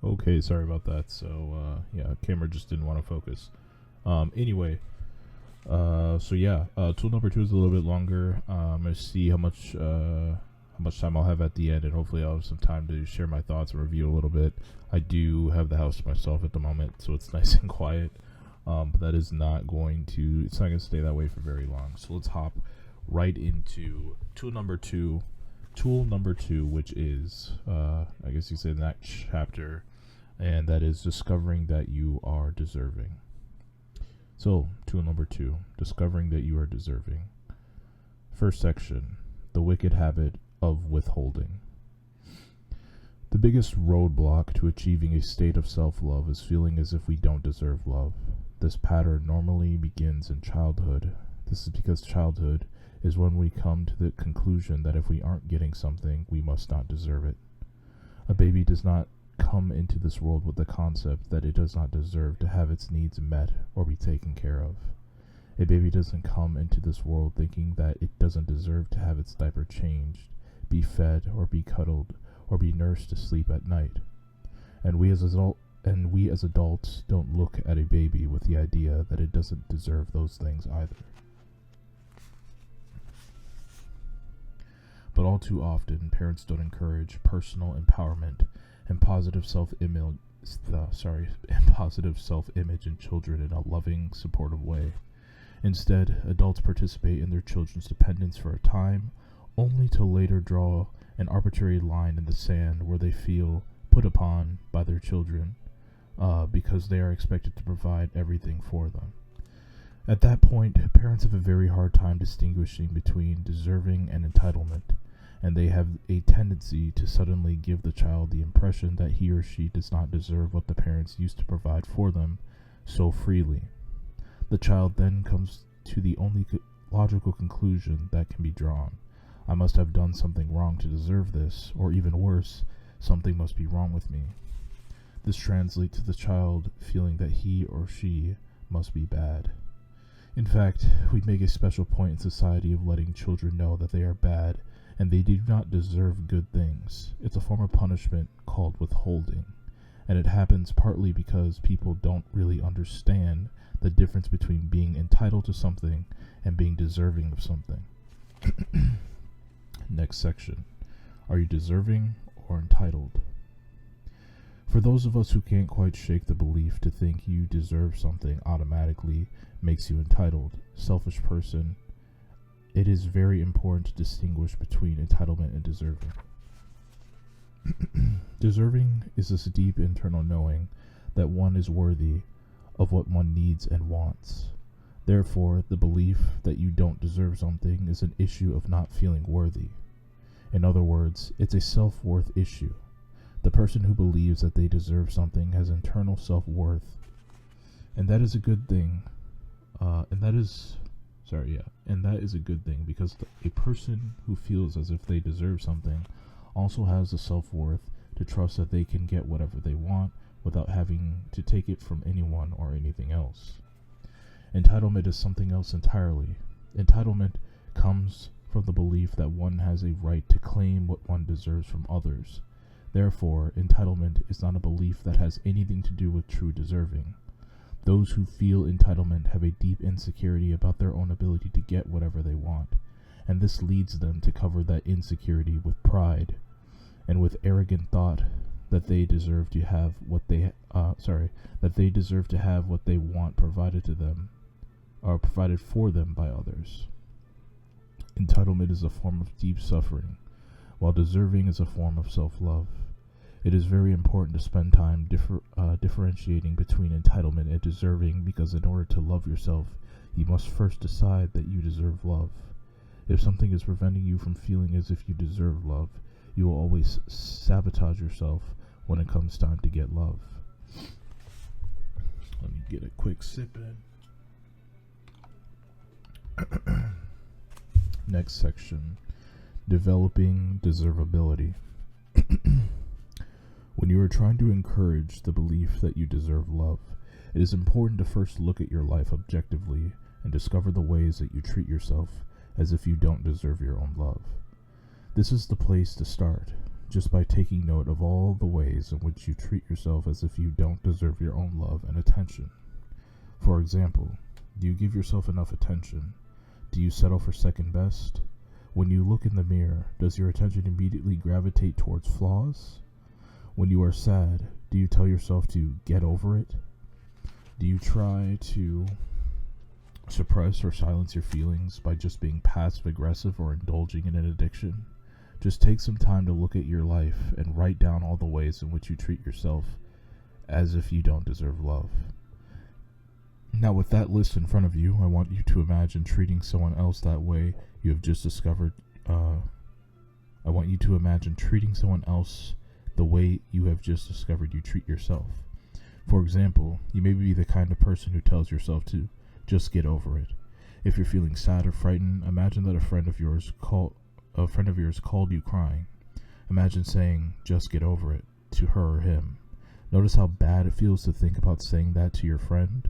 Okay, sorry about that. So, yeah, camera just didn't want to focus. Anyway, tool number two is a little bit longer. I'm gonna see how much time I'll have at the end, and hopefully I'll have some time to share my thoughts and review a little bit. I do have the house to myself at the moment, so it's nice and quiet. But that is not going to. It's not going to stay that way for very long. So let's hop right into tool number two. Tool number two, which is, I guess you say the next chapter, and that is discovering that you are deserving. So, tool number two, discovering that you are deserving. First section, the wicked habit of withholding. The biggest roadblock to achieving a state of self-love is feeling as if we don't deserve love. This pattern normally begins in childhood. This is because childhood is when we come to the conclusion that if we aren't getting something, we must not deserve it. A baby does not come into this world with the concept that it does not deserve to have its needs met or be taken care of. A baby doesn't come into this world thinking that it doesn't deserve to have its diaper changed, be fed or be cuddled, or be nursed to sleep at night. And we as adults don't look at a baby with the idea that it doesn't deserve those things either. But all too often, parents don't encourage personal empowerment and positive self-image in children in a loving, supportive way. Instead, adults participate in their children's dependence for a time, only to later draw an arbitrary line in the sand where they feel put upon by their children because they are expected to provide everything for them. At that point, parents have a very hard time distinguishing between deserving and entitlement, and they have a tendency to suddenly give the child the impression that he or she does not deserve what the parents used to provide for them so freely. The child then comes to the only logical conclusion that can be drawn. I must have done something wrong to deserve this, or even worse, something must be wrong with me. This translates to the child feeling that he or she must be bad. In fact, we make a special point in society of letting children know that they are bad and they do not deserve good things. It's a form of punishment called withholding, and it happens partly because people don't really understand the difference between being entitled to something and being deserving of something. Next section. Are you deserving or entitled? For those of us who can't quite shake the belief to think you deserve something automatically makes you entitled, selfish person, it is very important to distinguish between entitlement and deserving. Deserving is this deep internal knowing that one is worthy of what one needs and wants. Therefore, the belief that you don't deserve something is an issue of not feeling worthy. In other words, it's a self-worth issue. The person who believes that they deserve something has internal self-worth, and that is a good thing. And that is a good thing because a person who feels as if they deserve something also has the self-worth to trust that they can get whatever they want without having to take it from anyone or anything else. Entitlement is something else entirely. Entitlement comes from the belief that one has a right to claim what one deserves from others. Therefore, entitlement is not a belief that has anything to do with true deserving. Those who feel entitlement have a deep insecurity about their own ability to get whatever they want, and this leads them to cover that insecurity with pride and with arrogant thought that they deserve to have what they want provided to them, or provided for them by others. Entitlement is a form of deep suffering, while deserving is a form of self-love. It is very important to spend time differentiating between entitlement and deserving, because in order to love yourself, you must first decide that you deserve love. If something is preventing you from feeling as if you deserve love, you will always sabotage yourself when it comes time to get love. Let me get a quick sip in. Next section. Developing deservability. When you are trying to encourage the belief that you deserve love, it is important to first look at your life objectively and discover the ways that you treat yourself as if you don't deserve your own love. This is the place to start. just by taking note of all the ways in which you treat yourself as if you don't deserve your own love and attention. For example, do you give yourself enough attention? Do you settle for second best? When you look in the mirror, does your attention immediately gravitate towards flaws? When you are sad, do you tell yourself to get over it? Do you try to suppress or silence your feelings by just being passive-aggressive or indulging in an addiction? Just take some time to look at your life and write down all the ways in which you treat yourself as if you don't deserve love. Now, with that list in front of you, I want you to imagine treating someone else that way you have just discovered. I want you to imagine treating someone else the way you have just discovered you treat yourself. For example, you may be the kind of person who tells yourself to just get over it. If you're feeling sad or frightened, imagine that a friend of yours called you crying. Imagine saying, just get over it, to her or him. Notice how bad it feels to think about saying that to your friend.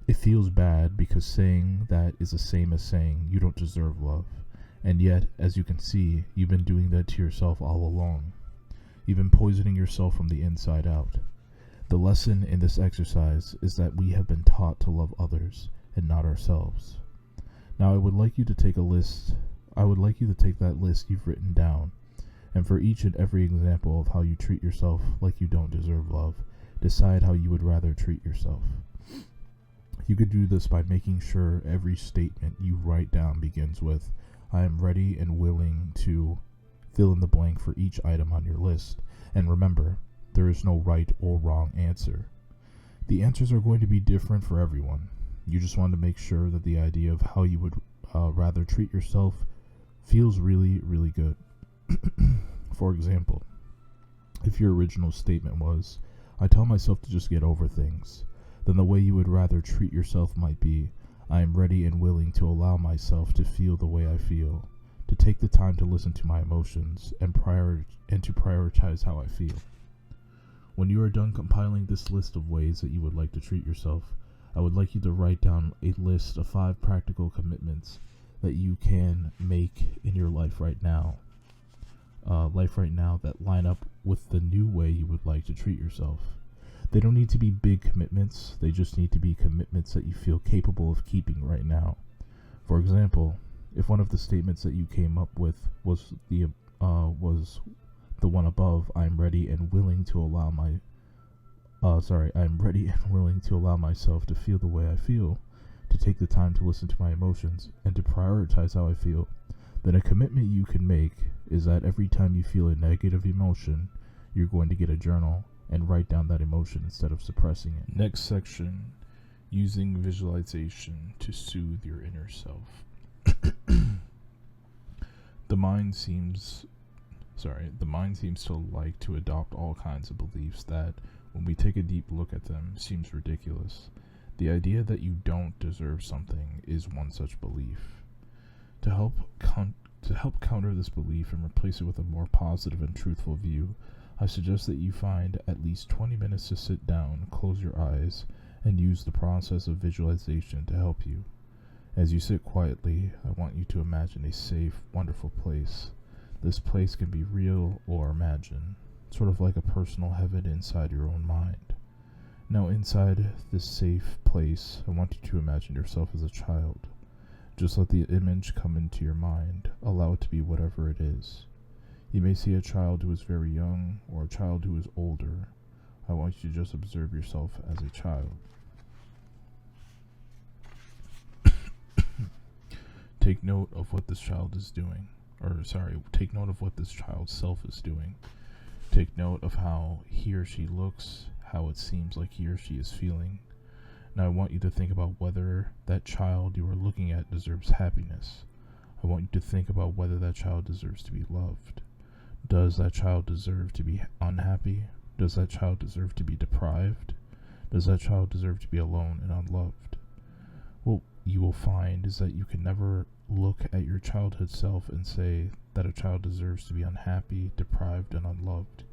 It feels bad because saying that is the same as saying you don't deserve love. And yet, as you can see, you've been doing that to yourself all along. You've been poisoning yourself from the inside out. The lesson in this exercise is that we have been taught to love others and not ourselves. Now, I would like you to take that list you've written down, and for each and every example of how you treat yourself like you don't deserve love, decide how you would rather treat yourself. You could do this by making sure every statement you write down begins with, I am ready and willing to fill in the blank for each item on your list. And remember, there is no right or wrong answer. The answers are going to be different for everyone. You just want to make sure that the idea of how you would rather treat yourself feels really, really good. For example, if your original statement was, I tell myself to just get over things, then the way you would rather treat yourself might be, I am ready and willing to allow myself to feel the way I feel, to take the time to listen to my emotions, and to prioritize how I feel. When you are done compiling this list of ways that you would like to treat yourself, I would like you to write down a list of 5 practical commitments that you can make in your life right now. That line up with the new way you would like to treat yourself. They don't need to be big commitments, they just need to be commitments that you feel capable of keeping right now. For example, if one of the statements that you came up with was the one above, I'm ready and willing to allow myself to feel the way I feel, to take the time to listen to my emotions, and to prioritize how I feel, then a commitment you can make is that every time you feel a negative emotion, you're going to get a journal and write down that emotion instead of suppressing it. Next section, using visualization to soothe your inner self. The mind seems to like to adopt all kinds of beliefs that, when we take a deep look at them, seems ridiculous. The idea that you don't deserve something is one such belief. To help counter this belief and replace it with a more positive and truthful view, I suggest that you find at least 20 minutes to sit down, close your eyes, and use the process of visualization to help you. As you sit quietly, I want you to imagine a safe, wonderful place. This place can be real or imagined, sort of like a personal heaven inside your own mind. Now, inside this safe place, I want you to imagine yourself as a child. Just let the image come into your mind. Allow it to be whatever it is. You may see a child who is very young, or a child who is older. I want you to just observe yourself as a child. Take note of what this child is doing. Take note of what this child's self is doing. Take note of how he or she looks, how it seems like he or she is feeling. Now I want you to think about whether that child you are looking at deserves happiness. I want you to think about whether that child deserves to be loved. Does that child deserve to be unhappy? Does that child deserve to be deprived? Does that child deserve to be alone and unloved? What you will find is that you can never look at your childhood self and say that a child deserves to be unhappy, deprived, and unloved.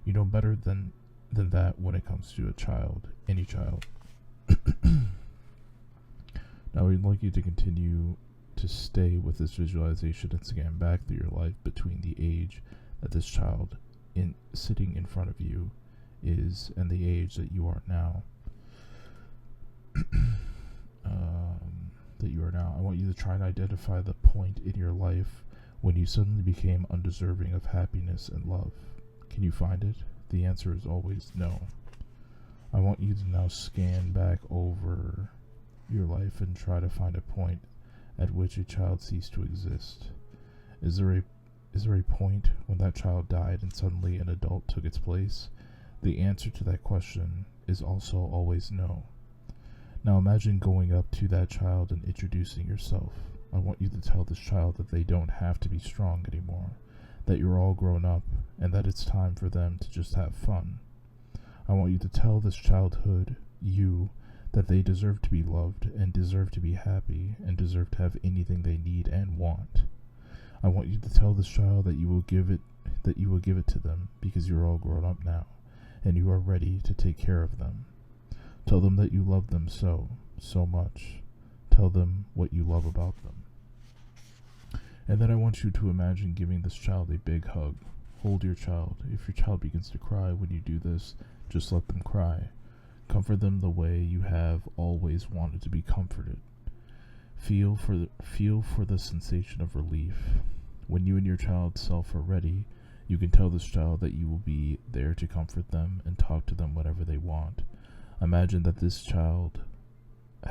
You know better than that when it comes to a child, any child. Now we'd like you to continue to stay with this visualization and scan back through your life between the age that this child sitting in front of you is and the age that you are now. I want you to try and identify the point in your life when you suddenly became undeserving of happiness and love. Can you find it? The answer is always no. I want you to now scan back over your life and try to find a point at which a child ceased to exist. Is there a point when that child died and suddenly an adult took its place? The answer to that question is also always no. Now imagine going up to that child and introducing yourself. I want you to tell this child that they don't have to be strong anymore, that you're all grown up, and that it's time for them to just have fun. I want you to tell this childhood, you, that they deserve to be loved, and deserve to be happy, and deserve to have anything they need and want. I want you to tell this child that you will give it to them, because you're all grown up now, and you are ready to take care of them. Tell them that you love them so much. Tell them what you love about them. And then I want you to imagine giving this child a big hug. Hold your child. If your child begins to cry when you do this, just let them cry. Comfort them the way you have always wanted to be comforted. Feel for the sensation of relief. When you and your child's self are ready, you can tell this child that you will be there to comfort them and talk to them whenever they want. Imagine that this child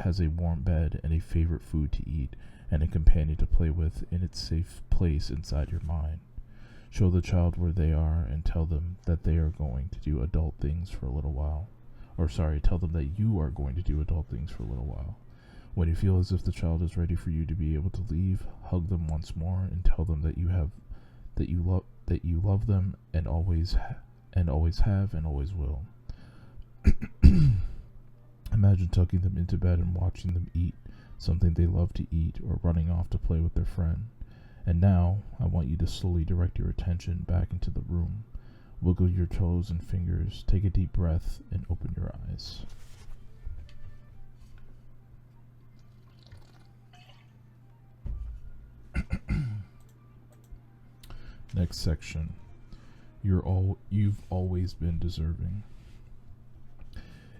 has a warm bed and a favorite food to eat and a companion to play with in its safe place inside your mind. Show the child where they are and tell them that they are going to do adult things for a little while. Tell them that you are going to do adult things for a little while. When you feel as if the child is ready for you to be able to leave, hug them once more and tell them that you love them and always have and always will. Imagine tucking them into bed and watching them eat something they love to eat or running off to play with their friend. And now, I want you to slowly direct your attention back into the room. Wiggle your toes and fingers, take a deep breath, and open your eyes. Next section. You've always been deserving.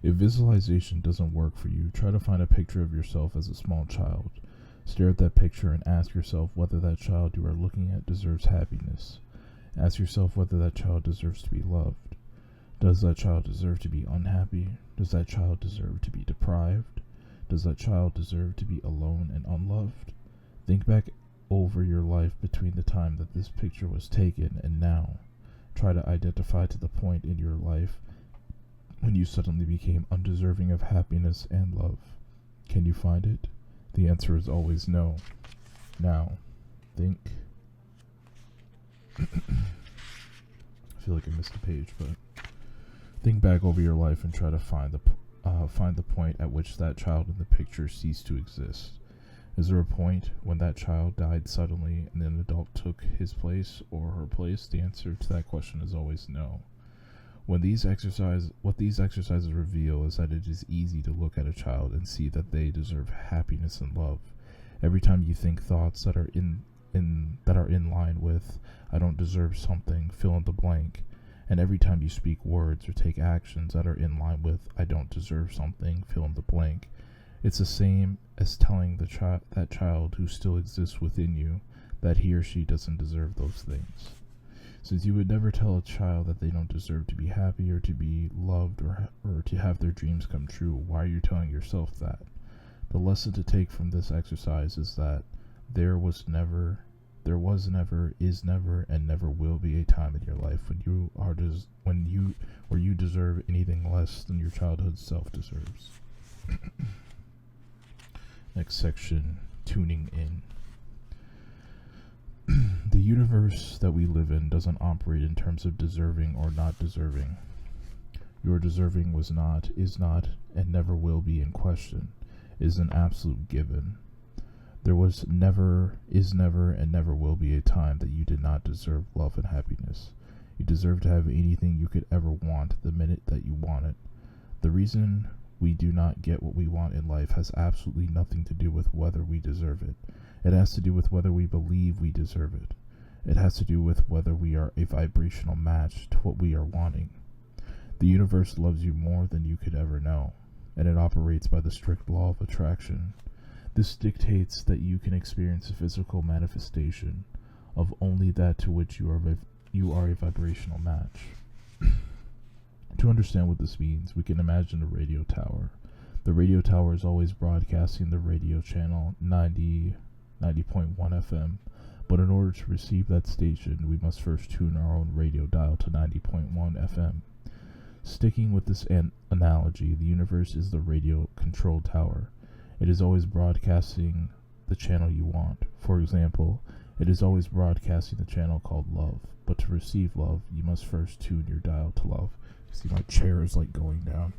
If visualization doesn't work for you, try to find a picture of yourself as a small child. Stare at that picture and ask yourself whether that child you are looking at deserves happiness. Ask yourself whether that child deserves to be loved. Does that child deserve to be unhappy? Does that child deserve to be deprived? Does that child deserve to be alone and unloved? Think back over your life between the time that this picture was taken and now. Try to identify to the point in your life when you suddenly became undeserving of happiness and love. Can you find it? The answer is always no. Now, think. I feel like I missed a page, but think back over your life and try to find the point at which that child in the picture ceased to exist. Is there a point when that child died suddenly and an adult took his place or her place? The answer to that question is always no. What these exercises reveal is that it is easy to look at a child and see that they deserve happiness and love. Every time you think thoughts that are in line with "I don't deserve something," fill in the blank, and every time you speak words or take actions that are in line with "I don't deserve something," fill in the blank, it's the same as telling that child who still exists within you that he or she doesn't deserve those things. Since you would never tell a child that they don't deserve to be happy or to be loved or to have their dreams come true, why are you telling yourself that? The lesson to take from this exercise is that there was never, is never, and never will be a time in your life when you deserve anything less than your childhood self deserves. Next section, tuning in. The universe that we live in doesn't operate in terms of deserving or not deserving. Your deserving was not, is not, and never will be in question. It is an absolute given. There was never, is never, and never will be a time that you did not deserve love and happiness. You deserve to have anything you could ever want the minute that you want it. The reason we do not get what we want in life has absolutely nothing to do with whether we deserve it. It has to do with whether we believe we deserve it. It has to do with whether we are a vibrational match to what we are wanting. The universe loves you more than you could ever know, and it operates by the strict law of attraction. This dictates that you can experience a physical manifestation of only that to which you are a vibrational match. To understand what this means, we can imagine a radio tower. The radio tower is always broadcasting the radio channel 90.1 FM, but in order to receive that station, we must first tune our own radio dial to 90.1 FM. Sticking with this analogy, the universe is the radio control tower. It is always broadcasting the channel you want. For example, it is always broadcasting the channel called love, but to receive love, you must first tune your dial to love. See, my chair is like going down.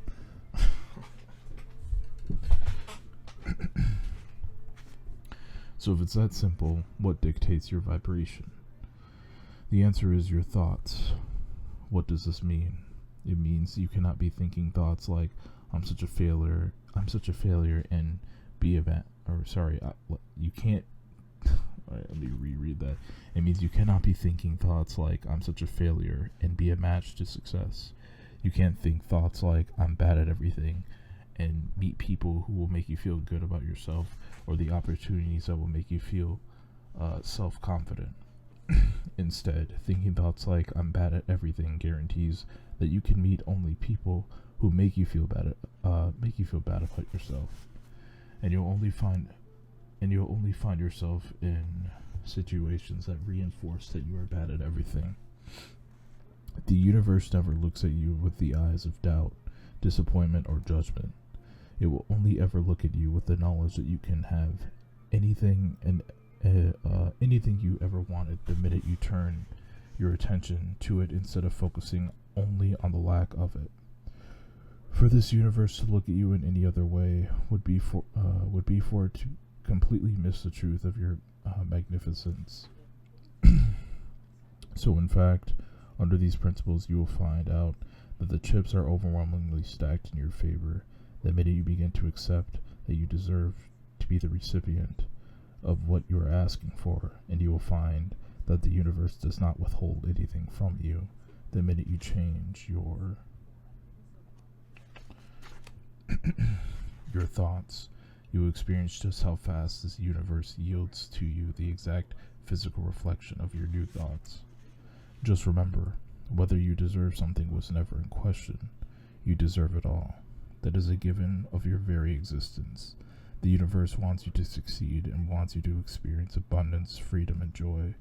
So if it's that simple, what dictates your vibration? The answer is your thoughts. What does this mean? It means you cannot be thinking thoughts like, I'm such a failure, and be you can't, alright, let me reread that. It means you cannot be thinking thoughts like, I'm such a failure, and be a match to success. You can't think thoughts like, I'm bad at everything, and meet people who will make you feel good about yourself, or the opportunities that will make you feel self-confident. Instead, thinking thoughts like, I'm bad at everything, guarantees that you can meet only people who make you feel bad about yourself, and you'll only find yourself in situations that reinforce that you are bad at everything. The universe never looks at you with the eyes of doubt, disappointment, or judgment. It will only ever look at you with the knowledge that you can have anything you ever wanted the minute you turn your attention to it instead of focusing only on the lack of it. For this universe to look at you in any other way would be for it to completely miss the truth of your magnificence. So in fact, under these principles, you will find out that the chips are overwhelmingly stacked in your favor the minute you begin to accept that you deserve to be the recipient of what you are asking for, and you will find that the universe does not withhold anything from you the minute you change your thoughts. You will experience just how fast this universe yields to you the exact physical reflection of your new thoughts. Just remember, whether you deserve something was never in question. You deserve it all. That is a given of your very existence. The universe wants you to succeed and wants you to experience abundance, freedom, and joy.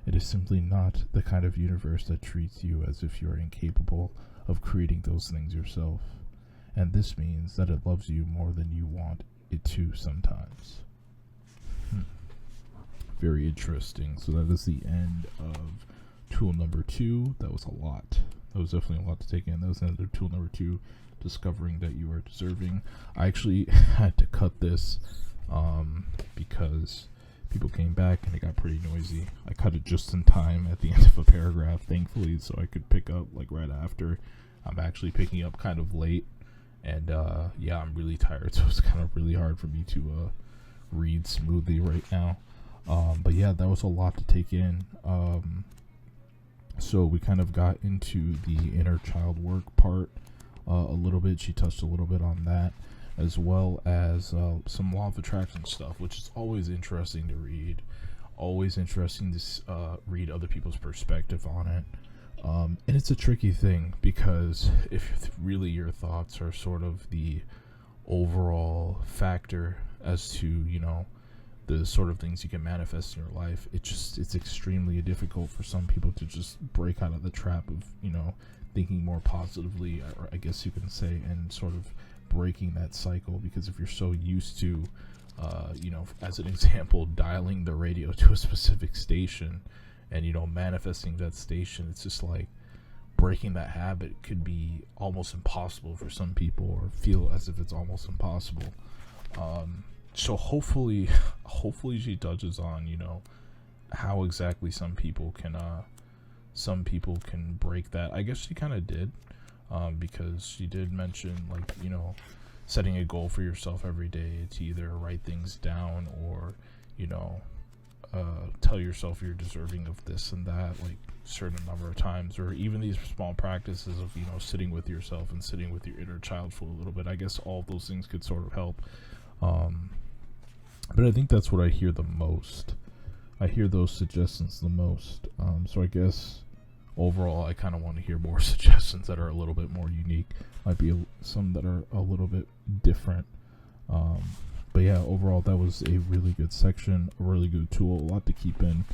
It is simply not the kind of universe that treats you as if you are incapable of creating those things yourself. And this means that it loves you more than you want it to sometimes. Very interesting. So that is the end of tool number 2. That was a lot. That was definitely a lot to take in. That was the end of tool number 2, discovering that you are deserving. I actually had to cut this because people came back and it got pretty noisy. I cut it just in time at the end of a paragraph, thankfully, so I could pick up like right after. I'm actually picking up kind of late, and yeah, I'm really tired, so it's kind of really hard for me to read smoothly right now. But yeah, that was a lot to take in. So we kind of got into the inner child work part a little bit. She touched a little bit on that, as well as some law of attraction stuff, which is always interesting to read. Always interesting to read other people's perspective on it. And it's a tricky thing, because if really your thoughts are sort of the overall factor as to, you know, the sort of things you can manifest in your life, it's extremely difficult for some people to just break out of the trap of, you know, thinking more positively, or I guess you can say, and sort of breaking that cycle. Because if you're so used to, you know, as an example, dialing the radio to a specific station and, you know, manifesting that station, it's just like breaking that habit could be almost impossible for some people, or feel as if it's almost impossible. So hopefully she touches on, you know, how exactly some people can break that. I guess she kind of did, because she did mention, like, you know, setting a goal for yourself every day to either write things down or, you know, tell yourself you're deserving of this and that, like certain number of times, or even these small practices of, you know, sitting with yourself and sitting with your inner child for a little bit. I guess all of those things could sort of help. But I think that's what I hear the most. I hear those suggestions the most. So I guess overall, I kind of want to hear more suggestions that are a little bit more unique. Might be some that are a little bit different. But yeah, overall, that was a really good section, a really good tool, a lot to keep in.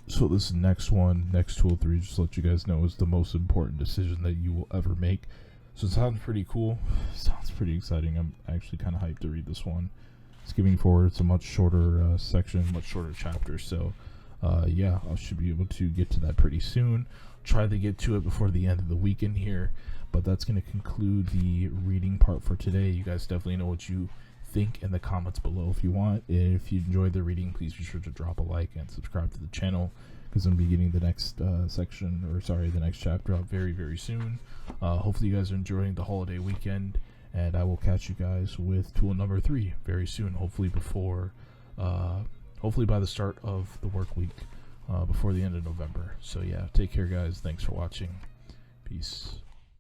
So this next one, next tool 3, just to let you guys know, is the most important decision that you will ever make. So it sounds pretty cool. Sounds pretty exciting. I'm actually kind of hyped to read this one. Skipping forward, it's a much shorter section, much shorter chapter. So yeah, I should be able to get to that pretty soon. Try to get to it before the end of the weekend here. But that's going to conclude the reading part for today. You guys definitely know what you think in the comments below if you want. If you enjoyed the reading, please be sure to drop a like and subscribe to the channel, because I'm beginning the next the next chapter out very, very soon. Hopefully you guys are enjoying the holiday weekend, and I will catch you guys with tool number 3 very soon, hopefully by the start of the work week, before the end of November. So yeah, take care guys, thanks for watching, peace.